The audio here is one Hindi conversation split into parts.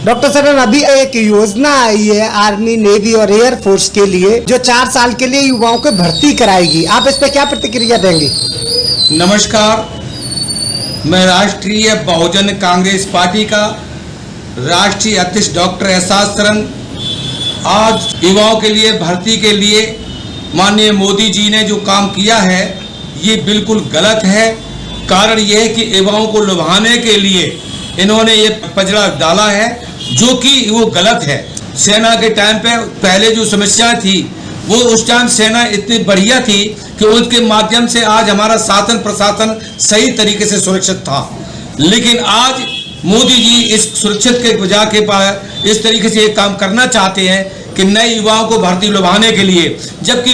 डॉक्टर सरन, अभी एक योजना आई है आर्मी, नेवी और एयर फोर्स के लिए जो 4 साल के लिए युवाओं को भर्ती कराएगी। आप इस पर क्या प्रतिक्रिया देंगे? नमस्कार, मैं राष्ट्रीय बहुजन कांग्रेस पार्टी का राष्ट्रीय अध्यक्ष डॉक्टर एहसास सरन आज युवाओं के लिए भर्ती के लिए माननीय मोदी जी ने जो काम किया है ये बिल्कुल गलत है। कारण ये है कि युवाओं को लुभाने के लिए इन्होंने ये पजड़ा डाला है जो कि वो गलत है। सेना के टाइम पे पहले जो समस्या थी वो उस टाइम सेना इतनी बढ़िया थी कि उसके माध्यम से आज हमारा शासन प्रशासन सही तरीके से सुरक्षित था। लेकिन आज मोदी जी इस सुरक्षित के बजा के पास इस तरीके से ये काम करना चाहते हैं कि नए युवाओं को भर्ती लुभाने के लिए, जबकि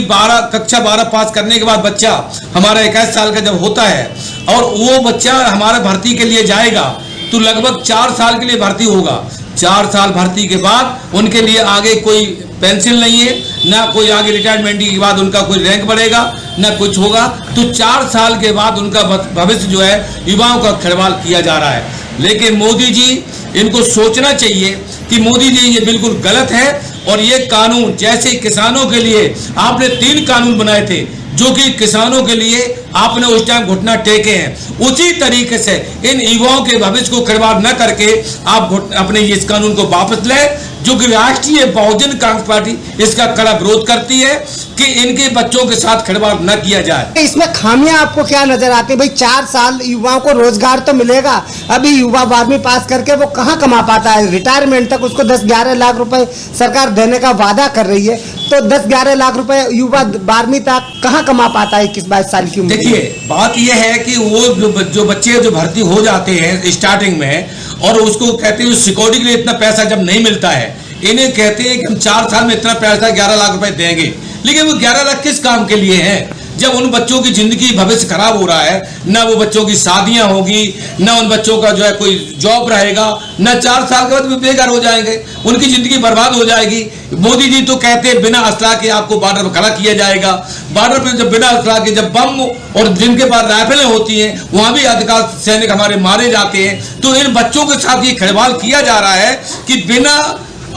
कक्षा 12 पास करने के बाद बच्चा हमारा 21 साल का जब होता है और वो बच्चा हमारा भर्ती के लिए जाएगा तो लगभग 4 साल के लिए भर्ती होगा। 4 साल भर्ती के बाद उनके लिए आगे कोई पेंशन नहीं है, ना कोई आगे रिटायरमेंट के बाद उनका कोई रैंक बढ़ेगा, ना कुछ होगा। तो 4 साल के बाद उनका भविष्य जो है युवाओं का खिलवाड़ किया जा रहा है। लेकिन मोदी जी इनको सोचना चाहिए कि मोदी जी ये बिल्कुल गलत है। और ये कानून जैसे किसानों के लिए आपने 3 कानून बनाए थे जो कि किसानों के लिए आपने उस टाइम घुटना टेके हैं, उसी तरीके से इन युवाओं के भविष्य को खिलवाड़ न करके आप अपने इस कानून को वापस लें, जो कि राष्ट्रीय बहुजन कांग्रेस पार्टी इसका कड़ा विरोध करती है कि इनके बच्चों के साथ खिलवाड़ न किया जाए। इसमें खामियां आपको क्या नजर आती है? भाई 4 साल युवाओं को रोजगार तो मिलेगा, अभी युवा 12वीं पास करके वो कहाँ कमा पाता है? रिटायरमेंट तक उसको 10-11 लाख रुपए सरकार देने का वादा कर रही है, तो 10-11 लाख रुपए युवा 12वीं तक कहाँ कमा पाता है 21-22 साल की उम्र? देखिए, बात यह है कि वो जो बच्चे जो भर्ती हो जाते हैं स्टार्टिंग में और उसको कहते हैं सिक्योरिटी के लिए इतना पैसा जब नहीं मिलता है, इन्हें कहते हैं कि हम 4 साल में इतना पैसा 11 लाख रुपए देंगे। लेकिन वो 11 लाख किस काम के लिए है जब उन बच्चों की जिंदगी भविष्य खराब हो रहा है? ना वो बच्चों की शादियां होगी, ना उन बच्चों का जो है कोई जॉब रहेगा, ना 4 साल के बाद बेघर हो जाएंगे, उनकी जिंदगी बर्बाद हो जाएगी। मोदी जी तो कहते हैं बिना असला के आपको बॉर्डर पर खड़ा किया जाएगा। बॉर्डर पर जब बिना असला के जब बम और जिनके पास राइफलें होती हैं वहां भी अधिकार सैनिक हमारे मारे जाते हैं। तो इन बच्चों के साथ ये खिलवाड़ किया जा रहा है कि बिना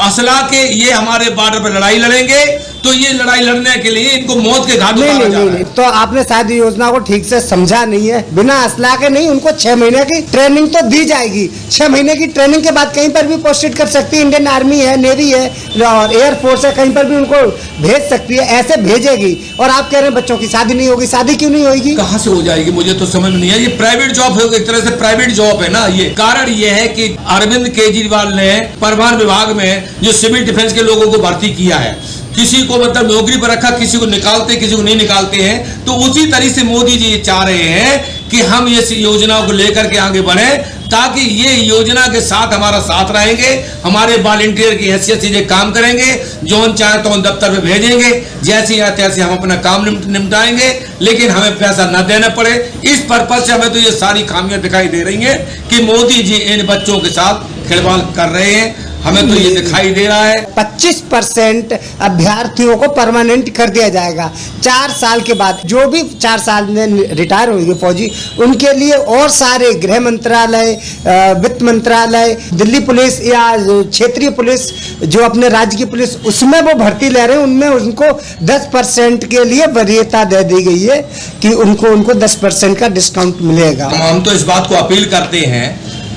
असला के ये हमारे बॉर्डर पर लड़ाई लड़ेंगे, तो ये लड़ाई लड़ने के लिए इनको मौत के घाट उतारा जा रहा है। तो आपने शायद योजना को ठीक से समझा नहीं है। बिना असला के नहीं, उनको 6 महीने की ट्रेनिंग तो दी जाएगी। 6 महीने की ट्रेनिंग के बाद कहीं पर भी पोस्टेड कर सकती है। इंडियन आर्मी है, नेवी है और एयर फोर्स है, कहीं पर भी उनको भेज सकती है, ऐसे भेजेगी। और आप कह रहे हैं बच्चों की शादी नहीं होगी। शादी क्यों नहीं होगी? कहाँ से हो जाएगी? मुझे तो समझ नहीं है। ये प्राइवेट जॉब है, एक तरह से प्राइवेट जॉब है ना। ये कारण ये है कि अरविंद केजरीवाल ने परिवहन विभाग में जो सिविल डिफेंस के लोगों को भर्ती किया है, किसी को मतलब नौकरी पर रखा, किसी को निकालते, किसी को नहीं निकालते हैं। तो उसी तरह से मोदी जी चाह रहे हैं कि हम इस योजना को लेकर के आगे बढ़े, ताकि ये योजना के साथ हमारा साथ रहेंगे, हमारे वॉलंटियर की हैसियत से ये काम करेंगे, जो हम चाहे तो उन दफ्तर में भेजेंगे, जैसे या तैसे हम अपना काम निपटाएंगे, लेकिन हमें पैसा न देना पड़े। इस पर्पज से हमें तो ये सारी खामियां दिखाई दे रही हैं कि मोदी जी इन बच्चों के साथ खिलवाड़ कर रहे हैं, हमें तो ये दिखाई दे रहा है। 25% अभ्यर्थियों को परमानेंट कर दिया जाएगा 4 साल के बाद। जो भी 4 साल में रिटायर होंगे फौजी, उनके लिए और सारे गृह मंत्रालय, वित्त मंत्रालय, दिल्ली पुलिस या क्षेत्रीय पुलिस, जो अपने राज्य की पुलिस, उसमें वो भर्ती ले रहे हैं, उनमें उनको 10% के लिए वरीयता दे दी गई है कि उनको 10% का डिस्काउंट मिलेगा। हम तो इस बात को अपील करते हैं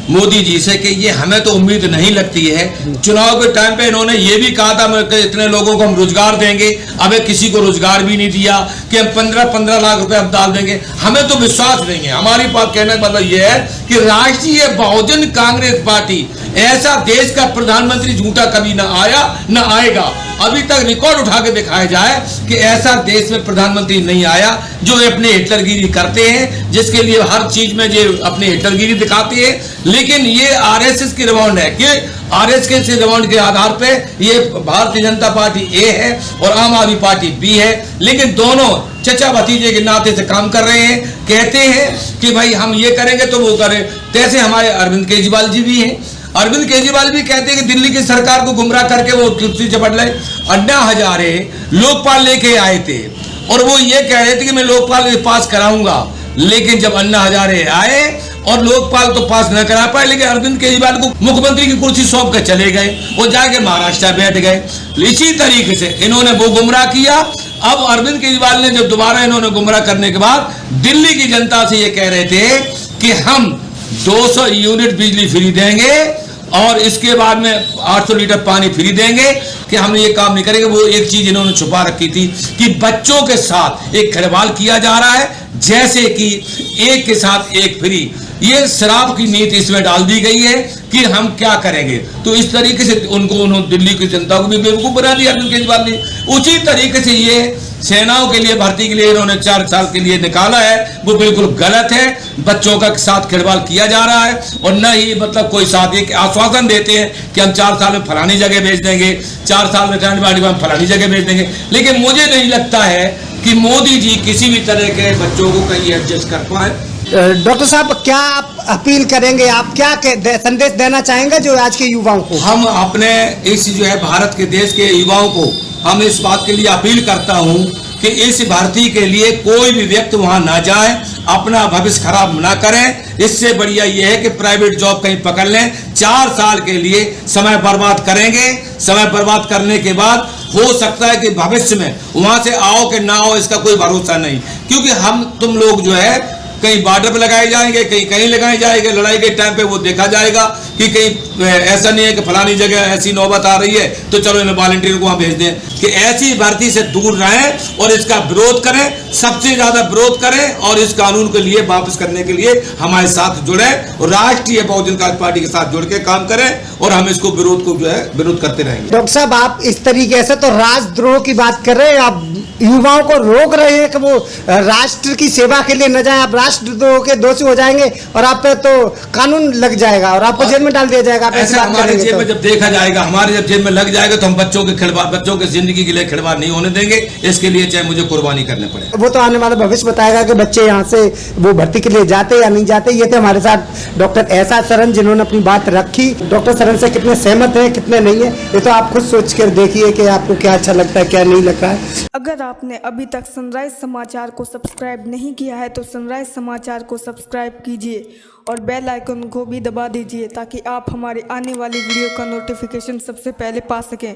मोदी जी से कि ये हमें तो उम्मीद नहीं लगती है। चुनाव के टाइम पे इन्होंने ये भी कहा था कि इतने लोगों को हम रोजगार देंगे, अबे किसी को रोजगार भी नहीं दिया कि हम 15-15 लाख रुपए हम डाल देंगे। हमें तो विश्वास नहीं है। हमारी बात कहने का मतलब ये है कि राष्ट्रीय बहुजन कांग्रेस पार्टी, ऐसा देश का प्रधानमंत्री झूठा कभी ना आया न आएगा। अभी तक रिकॉर्ड उठा के दिखाया जाए कि ऐसा देश में प्रधानमंत्री नहीं आया जो अपने हिटलरगिरी करते हैं, जिसके लिए हर चीज में जो अपने हिटलरगिरी दिखाते हैं। लेकिन ये आरएसएस की रिमांड है कि आरएसएस के रिमांड के आधार पे ये भारतीय जनता पार्टी ए है और आम आदमी पार्टी बी है। लेकिन दोनों चचा भतीजे के नाते से काम कर रहे हैं। कहते हैं कि भाई हम ये करेंगे तो वो करें। जैसे हमारे अरविंद केजरीवाल जी भी हैं। अरविंद केजरीवाल भी कहते हैं कि दिल्ली की सरकार को गुमराह करके वो कुर्सी चपट ले। अन्ना हजारे लोकपाल लेके आए थे और वो ये कह रहे थे कि मैं लोकपाल पास कराऊंगा। लेकिन जब अन्ना हजारे आए और लोकपाल तो पास न करा पाए, लेकिन अरविंद केजरीवाल को मुख्यमंत्री की कुर्सी सौंप कर चले गए, वो जाके महाराष्ट्र बैठ गए। इसी तरीके से इन्होंने वो गुमराह किया। अब अरविंद केजरीवाल ने जब दोबारा इन्होंने गुमराह करने के बाद दिल्ली की जनता से ये कह रहे थे कि हम 200 यूनिट बिजली फ्री देंगे और इसके बाद में 800 लीटर पानी फ्री देंगे, कि हम ये काम नहीं करेंगे। वो एक चीज इन्होंने छुपा रखी थी कि बच्चों के साथ एक खिलवाड़ किया जा रहा है, जैसे कि एक के साथ एक फ्री। ये शराब की नीति इसमें डाल दी गई है कि हम क्या करेंगे। तो इस तरीके से उन्होंने दिल्ली की जनता को भी बेवकूफ बना दिया अरविंद केजरीवाल ने। उसी तरीके से ये सेनाओं के लिए भर्ती के लिए इन्होंने 4 साल के लिए निकाला है, वो बिल्कुल गलत है। बच्चों का साथ खिलवाड़ किया जा रहा है और न ही मतलब कोई साथ एक आश्वासन देते हैं कि हम 4 साल में फलानी जगह भेज देंगे, 4 साल में रिटायरमेंट में हम फलानी जगह भेज देंगे। लेकिन मुझे नहीं लगता है कि मोदी जी किसी भी तरह के बच्चों को कहीं एडजस्ट कर पाए। डॉक्टर साहब, क्या आप अपील करेंगे, आप क्या संदेश देना चाहेंगे जो आज के युवाओं को? हम अपने इस जो है भारत के देश के युवाओं को हम इस बात के लिए अपील करता हूं कि इस भर्ती के लिए कोई भी व्यक्ति वहां ना जाए, अपना भविष्य खराब ना करें। इससे बढ़िया यह है कि प्राइवेट जॉब कहीं पकड़ लें। 4 साल के लिए समय बर्बाद करेंगे, समय बर्बाद करने के बाद हो सकता है कि भविष्य में वहां से आओ कि ना आओ इसका कोई भरोसा नहीं, क्योंकि हम तुम लोग जो है कहीं बॉर्डर पर लगाए जाएंगे, कहीं कहीं लगाए जाएंगे। लड़ाई के टाइम पे वो देखा जाएगा कि कहीं ऐसा नहीं है कि फलानी जगह ऐसी नौबत आ रही है तो चलो इन वॉलंटियर को वहां भेज दें। कि ऐसी भर्ती से दूर रहें और इसका विरोध करें, सबसे ज्यादा विरोध करें और इस कानून के लिए वापस करने के लिए हमारे साथ जुड़े और राष्ट्रीय बहुजन समाज पार्टी के साथ जुड़ के काम करें और हम इसको विरोध को जो है विरोध करते रहेंगे। डॉक्टर साहब, आप इस तरीके से तो राष्ट्रद्रोह की बात कर रहे हैं, आप युवाओं को रोक रहे हैं कि वो राष्ट्र की सेवा के लिए न जाए। आप राष्ट्रद्रोह के दोषी हो जाएंगे और आप पे तो कानून लग जाएगा और आपको जेल में डाल दिया जाएगा। आप ऐसा हमारे जेल में जब देखा जाएगा, हमारे जब जेल में लग जाएगा तो हम बच्चों के जिंदगी के लिए खिलवाड़ नहीं होने देंगे। इसके लिए चाहे मुझे कुर्बानी करने पड़े। वो तो आने वाला भविष्य बताएगा कि बच्चे यहाँ से वो भर्ती के लिए जाते या नहीं जाते। ये थे हमारे साथ डॉक्टर एहसास सरन, जिन्होंने अपनी बात रखी। डॉक्टर सरन से कितने सहमत हैं कितने नहीं है ये तो आप खुद सोच कर देखिए कि आपको क्या अच्छा लगता है क्या नहीं लगता है। अगर आपने अभी तक सनराइज समाचार को सब्सक्राइब नहीं किया है तो सनराइज समाचार को सब्सक्राइब कीजिए और बेल आइकन को भी दबा दीजिए ताकि आप हमारे आने वाली वीडियो का नोटिफिकेशन सबसे पहले पा सकें।